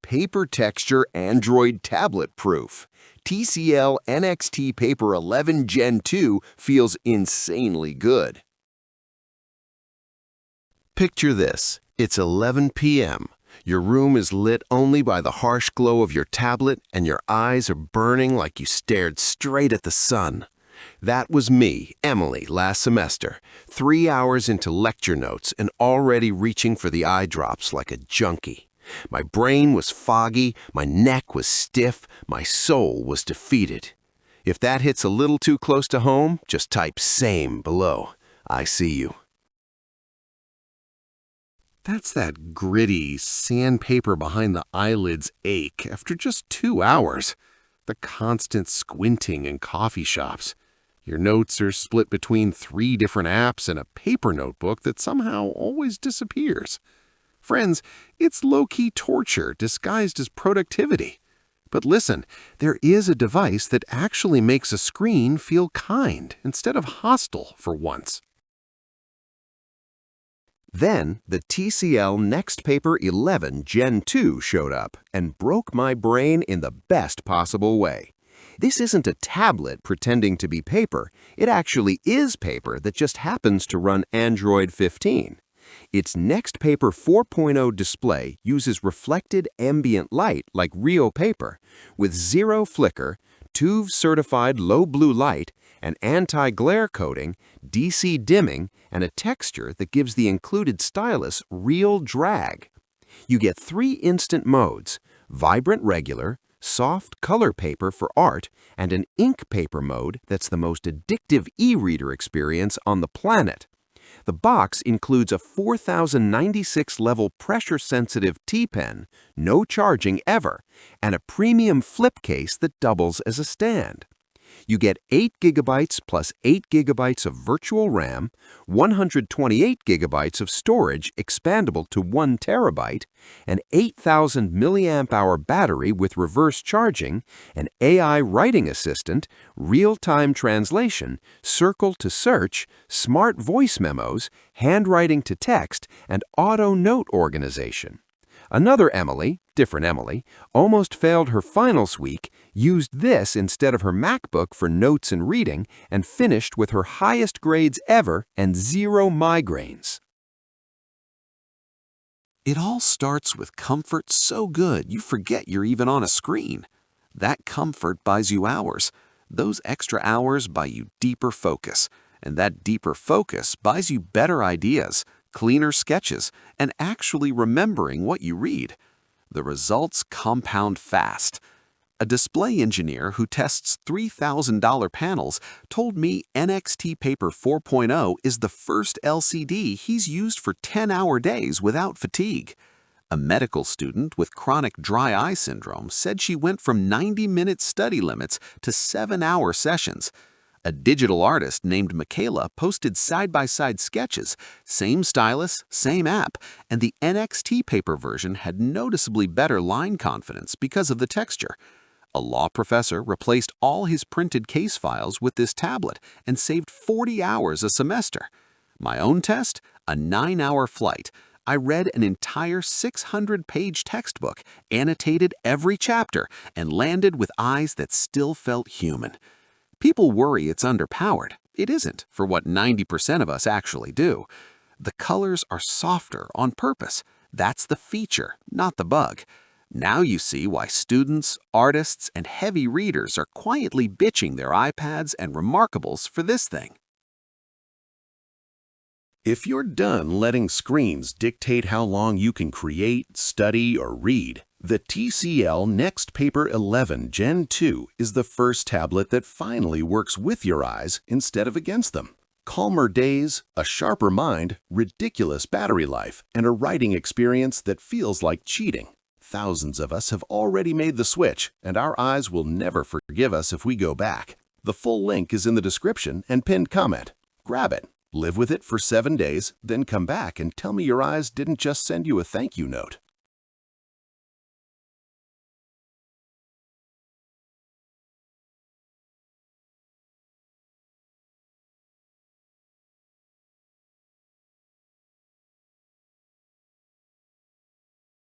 paper texture Android tablet proof. TCL NXTPAPER 11 Gen 2 feels insanely good. Picture this. It's 11 p.m. Your room is lit only by the harsh glow of your tablet, and your eyes are burning like you stared straight at the sun. That was me, Emily, last semester, 3 hours into lecture notes and already reaching for the eye drops like a junkie. My brain was foggy, my neck was stiff, my soul was defeated. If that hits a little too close to home, just type "same" below. I see you. That's that gritty, sandpaper-behind-the-eyelids ache after just 2 hours. The constant squinting in coffee shops. Your notes are split between 3 different apps and a paper notebook that somehow always disappears. Friends, it's low-key torture disguised as productivity. But listen, there is a device that actually makes a screen feel kind instead of hostile for once. Then, the TCL NXTPAPER 11 Gen 2 showed up and broke my brain in the best possible way. This isn't a tablet pretending to be paper. It actually is paper that just happens to run Android 15. Its NXTPAPER 4.0 display uses reflected ambient light like real paper, with zero flicker, TÜV-certified low blue light, an anti-glare coating, DC dimming, and a texture that gives the included stylus real drag. You get 3 instant modes: vibrant regular, soft color paper for art, and an ink paper mode that's the most addictive e-reader experience on the planet. The box includes a 4096 level pressure-sensitive T-pen, no charging ever, and a premium flip case that doubles as a stand. You get 8 GB plus 8 GB of virtual RAM, 128 GB of storage expandable to 1 TB, an 8,000 mAh battery with reverse charging, an AI writing assistant, real-time translation, circle to search, smart voice memos, handwriting-to-text, and auto note organization. Another Emily, different Emily, almost failed her finals week, used this instead of her MacBook for notes and reading, and finished with her highest grades ever and 0 migraines. It all starts with comfort so good you forget you're even on a screen. That comfort buys you hours. Those extra hours buy you deeper focus. And that deeper focus buys you better ideas, cleaner sketches, and actually remembering what you read. The results compound fast. A display engineer who tests $3,000 panels told me NXTPAPER 4.0 is the first LCD he's used for 10-hour days without fatigue. A medical student with chronic dry eye syndrome said she went from 90-minute study limits to 7-hour sessions. A digital artist named Michaela posted side-by-side sketches, same stylus, same app, and the NXTPAPER version had noticeably better line confidence because of the texture. A law professor replaced all his printed case files with this tablet and saved 40 hours a semester. My own test? A 9-hour flight. I read an entire 600-page textbook, annotated every chapter, and landed with eyes that still felt human. People worry it's underpowered. It isn't, for what 90% of us actually do. The colors are softer on purpose. That's the feature, not the bug. Now you see why students, artists, and heavy readers are quietly bitching their iPads and Remarkables for this thing. If you're done letting screens dictate how long you can create, study, or read, the TCL NXTPAPER 11 Gen 2 is the first tablet that finally works with your eyes instead of against them. Calmer days, a sharper mind, ridiculous battery life, and a writing experience that feels like cheating. Thousands of us have already made the switch, and our eyes will never forgive us if we go back. The full link is in the description and pinned comment. Grab it, live with it for 7 days, then come back and tell me your eyes didn't just send you a thank you note.